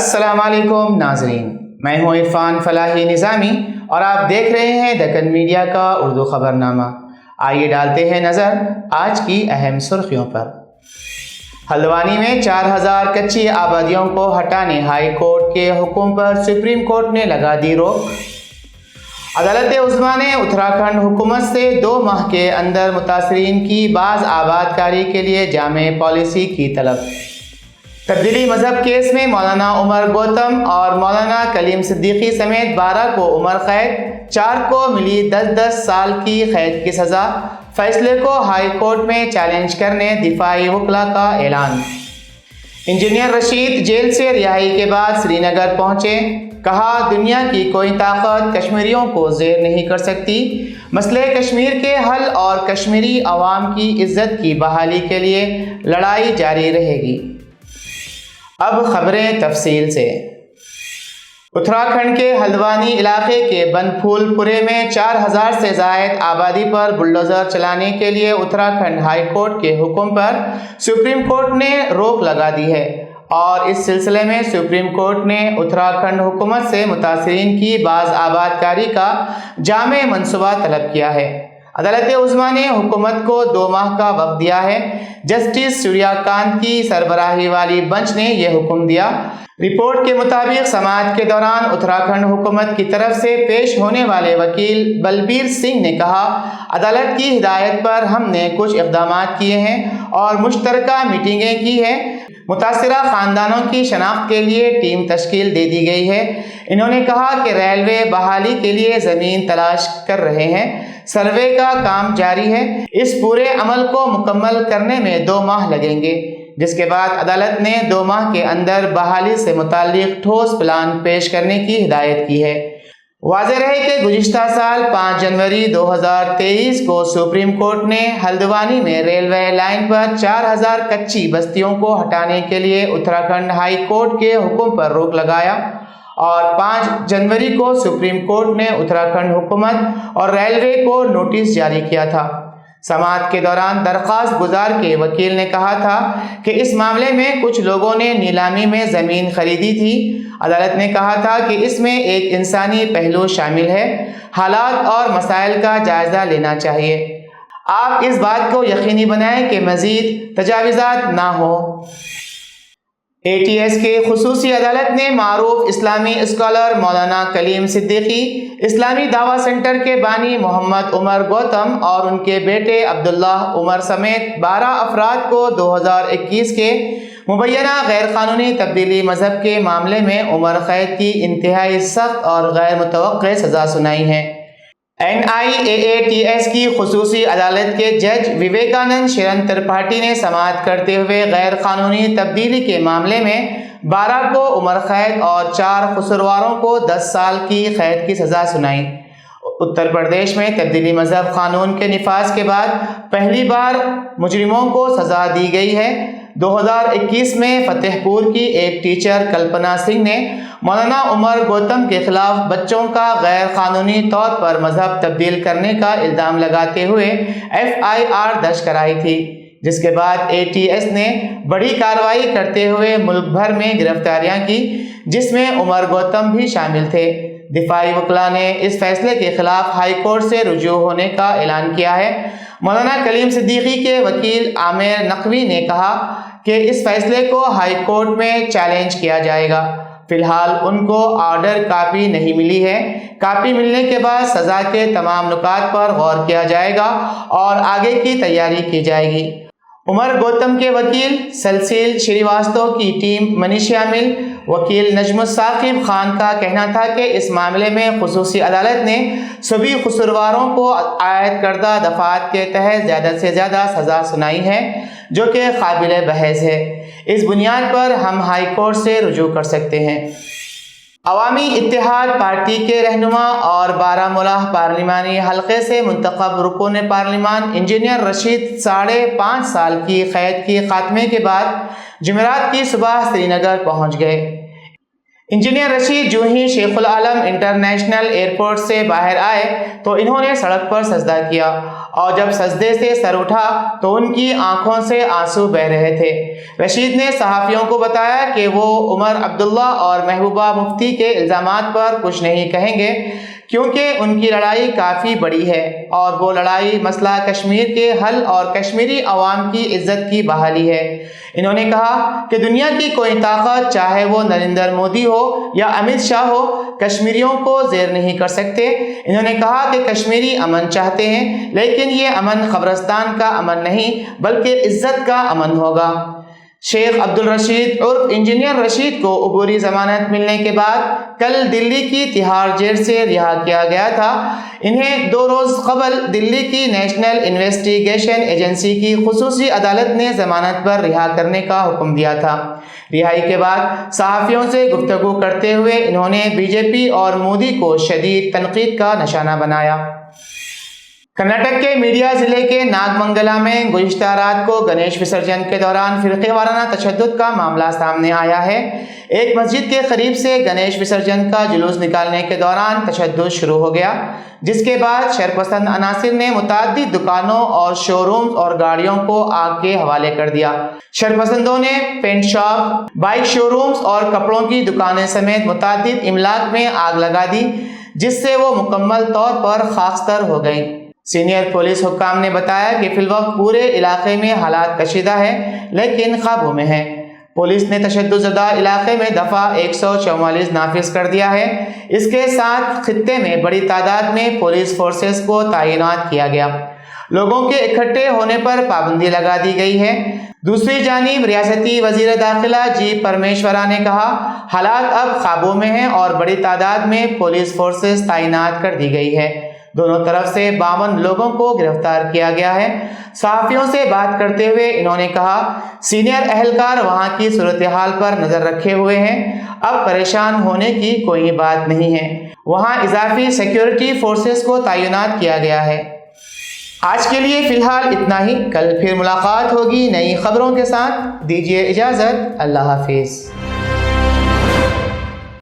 السلام علیکم ناظرین، میں ہوں عرفان فلاحی نظامی اور آپ دیکھ رہے ہیں دکن میڈیا کا اردو خبرنامہ۔ آئیے ڈالتے ہیں نظر آج کی اہم سرخیوں پر۔ ہلدوانی میں 4000 کچی آبادیوں کو ہٹانے ہائی کورٹ کے حکم پر سپریم کورٹ نے لگا دی روک۔ عدالت عظمیٰ نے اتراکھنڈ حکومت سے 2 ماہ کے اندر متاثرین کی باز آباد کاری کے لیے جامع پالیسی کی طلب۔ تبدیلی مذہب کیس میں مولانا عمر گوتم اور مولانا کلیم صدیقی سمیت 12 کو عمر قید، 4 کو ملی 10 سال کی قید کی سزا۔ فیصلے کو ہائی کورٹ میں چیلنج کرنے دفاعی وکلا کا اعلان۔ انجینئر رشید جیل سے رہائی کے بعد سری نگر پہنچے، کہا دنیا کی کوئی طاقت کشمیریوں کو زیر نہیں کر سکتی۔ مسئلہ کشمیر کے حل اور کشمیری عوام کی عزت کی بحالی کے لیے لڑائی جاری رہے گی۔ اب خبریں تفصیل سے۔ اتراکھنڈ کے ہلدوانی علاقے کے بن پھول پورے میں 4000 سے زائد آبادی پر بلڈوزر چلانے کے لیے اتراکھنڈ ہائی کورٹ کے حکم پر سپریم کورٹ نے روک لگا دی ہے، اور اس سلسلے میں سپریم کورٹ نے اتراکھنڈ حکومت سے متاثرین کی باز آباد کاری کا جامع منصوبہ طلب کیا ہے۔ عدالت عظمیٰ نے حکومت کو 2 ماہ کا وقت دیا ہے۔ جسٹس سوریا کانت کی سربراہی والی بنچ نے یہ حکم دیا۔ رپورٹ کے مطابق سماعت کے دوران اتراکھنڈ حکومت کی طرف سے پیش ہونے والے وکیل بلبیر سنگھ نے کہا، عدالت کی ہدایت پر ہم نے کچھ اقدامات کیے ہیں اور مشترکہ میٹنگیں کی ہیں۔ متاثرہ خاندانوں کی شناخت کے لیے ٹیم تشکیل دے دی گئی ہے۔ انہوں نے کہا کہ ریلوے بحالی کے لیے زمین تلاش کر رہے ہیں، سروے کا کام جاری ہے۔ اس پورے عمل کو مکمل کرنے میں 2 ماہ لگیں گے، جس کے بعد عدالت نے 2 ماہ کے اندر بحالی سے متعلق ٹھوس پلان پیش کرنے کی ہدایت کی ہے۔ واضح رہے کہ گزشتہ سال 5 جنوری 2023 کو سپریم کورٹ نے ہلدوانی میں ریلوے لائن پر 4000 کچی بستیوں کو ہٹانے کے لیے اتراکھنڈ ہائی کورٹ کے حکم پر روک لگایا، اور 5 جنوری کو سپریم کورٹ نے اتراکھنڈ حکومت اور ریلوے کو نوٹس جاری کیا تھا۔ سماعت کے دوران درخواست گزار کے وکیل نے کہا تھا کہ اس معاملے میں کچھ لوگوں نے نیلامی میں زمین خریدی تھی۔ عدالت نے کہا تھا کہ اس میں ایک انسانی پہلو شامل ہے، حالات اور مسائل کا جائزہ لینا چاہیے۔ آپ اس بات کو یقینی بنائیں کہ مزید تجاوزات نہ ہوں۔ ATS کے خصوصی عدالت نے معروف اسلامی اسکالر مولانا کلیم صدیقی، اسلامی دعویٰ سینٹر کے بانی محمد عمر گوتم اور ان کے بیٹے عبداللہ عمر سمیت 12 افراد کو 2021 کے مبینہ غیر قانونی تبدیلی مذہب کے معاملے میں عمر قید کی انتہائی سخت اور غیر متوقع سزا سنائی ہے۔ NIAATS کی خصوصی عدالت کے جج وویکانند شرن ترپاٹھی نے سماعت کرتے ہوئے غیر قانونی تبدیلی کے معاملے میں 12 کو عمر قید اور 4 قصورواروں کو 10 سال کی قید کی سزا سنائی۔ اتر پردیش میں تبدیلی مذہب قانون کے نفاذ کے بعد پہلی بار مجرموں کو سزا دی گئی ہے۔ 2021 میں فتح پور کی ایک ٹیچر کلپنا سنگھ نے مولانا عمر گوتم کے خلاف بچوں کا غیر قانونی طور پر مذہب تبدیل کرنے کا الزام لگاتے ہوئے FIR درج کرائی تھی، جس کے بعد ATS نے بڑی کارروائی کرتے ہوئے ملک بھر میں گرفتاریاں کی، جس میں عمر گوتم بھی شامل تھے۔ دفاعی وکلا نے اس فیصلے کے خلاف ہائی کورٹ سے رجوع ہونے کا اعلان کیا ہے۔ مولانا کلیم صدیقی کے وکیل عامر نقوی نے کہا کہ اس فیصلے کو ہائی کورٹ میں چیلنج کیا جائے گا۔ فی الحال ان کو آرڈر کاپی نہیں ملی ہے۔ کاپی ملنے کے بعد سزا کے تمام نکات پر غور کیا جائے گا اور آگے کی تیاری کی جائے گی۔ عمر گوتم کے وکیل سلسیل شریواستو کی ٹیم منیشیا مل وکیل نجم الثاقب خان کا کہنا تھا کہ اس معاملے میں خصوصی عدالت نے سبھی قصورواروں کو عائد کردہ دفعات کے تحت زیادہ سے زیادہ سزا سنائی ہے، جو کہ قابل بحث ہے۔ اس بنیاد پر ہم ہائی کورٹ سے رجوع کر سکتے ہیں۔ عوامی اتحاد پارٹی کے رہنما اور بارہمولہ پارلیمانی حلقے سے منتخب رکن پارلیمان انجینئر رشید 5.5 سال کی قید کے خاتمے کے بعد جمعرات کی صبح سری نگر پہنچ گئے۔ انجینئر رشید جو ہی شیخ العالم انٹرنیشنل ایئرپورٹ سے باہر آئے تو انہوں نے سڑک پر سجدہ کیا اور جب سجدے سے سر اٹھا تو ان کی آنکھوں سے آنسو بہہ رہے تھے۔ رشید نے صحافیوں کو بتایا کہ وہ عمر عبداللہ اور محبوبہ مفتی کے الزامات پر کچھ نہیں کہیں گے کیونکہ ان کی لڑائی کافی بڑی ہے اور وہ لڑائی مسئلہ کشمیر کے حل اور کشمیری عوام کی عزت کی بحالی ہے۔ انہوں نے کہا کہ دنیا کی کوئی طاقت چاہے وہ نریندر مودی ہو یا امت شاہ ہو کشمیریوں کو زیر نہیں کر سکتے۔ انہوں نے کہا کہ کشمیری امن چاہتے ہیں لیکن یہ امن قبرستان کا امن نہیں بلکہ عزت کا امن ہوگا۔ شیخ عبدالرشید عرف انجینئر رشید کو عبوری ضمانت ملنے کے بعد کل دلی کی تہاڑ جیل سے رہا کیا گیا تھا۔ انہیں 2 روز قبل دلی کی نیشنل انویسٹیگیشن ایجنسی کی خصوصی عدالت نے ضمانت پر رہا کرنے کا حکم دیا تھا۔ رہائی کے بعد صحافیوں سے گفتگو کرتے ہوئے انہوں نے بی جے پی اور مودی کو شدید تنقید کا نشانہ بنایا۔ کرناٹک کے میڈیا ضلع کے ناگ منگلا میں گزشتہ رات کو گنیش وسرجن کے دوران فرقے وارانہ تشدد کا معاملہ سامنے آیا ہے۔ ایک مسجد کے قریب سے گنیش وسرجن کا جلوس نکالنے کے دوران تشدد شروع ہو گیا، جس کے بعد شرپسند عناصر نے متعدد دکانوں اور شو رومز اور گاڑیوں کو آگ کے حوالے کر دیا۔ شرپسندوں نے پینٹ شاپ، بائک شو رومز اور کپڑوں کی دکانیں سمیت متعدد املاک میں آگ لگا دی، جس سے وہ مکمل طور پر خاکستر ہو گئیں۔ سینئر پولیس حکام نے بتایا کہ فی الوقت پورے علاقے میں حالات کشیدہ ہیں لیکن قابو میں ہیں۔ پولیس نے تشدد زدہ علاقے میں دفعہ 144 نافذ کر دیا ہے۔ اس کے ساتھ خطے میں بڑی تعداد میں پولیس فورسز کو تعینات کیا گیا۔ لوگوں کے اکٹھے ہونے پر پابندی لگا دی گئی ہے۔ دوسری جانب ریاستی وزیر داخلہ جی پرمیشورا نے کہا حالات اب قابو میں ہیں اور بڑی تعداد میں پولیس فورسز تعینات کر دی گئی ہے۔ دونوں طرف سے 52 لوگوں کو گرفتار کیا گیا ہے۔ صحافیوں سے بات کرتے ہوئے انہوں نے کہا سینئر اہلکار وہاں کی صورتحال پر نظر رکھے ہوئے ہیں، اب پریشان ہونے کی کوئی بات نہیں ہے۔ وہاں اضافی سیکیورٹی فورسز کو تعینات کیا گیا ہے۔ آج کے لیے فی الحال اتنا ہی، کل پھر ملاقات ہوگی نئی خبروں کے ساتھ۔ دیجیے اجازت، اللہ حافظ۔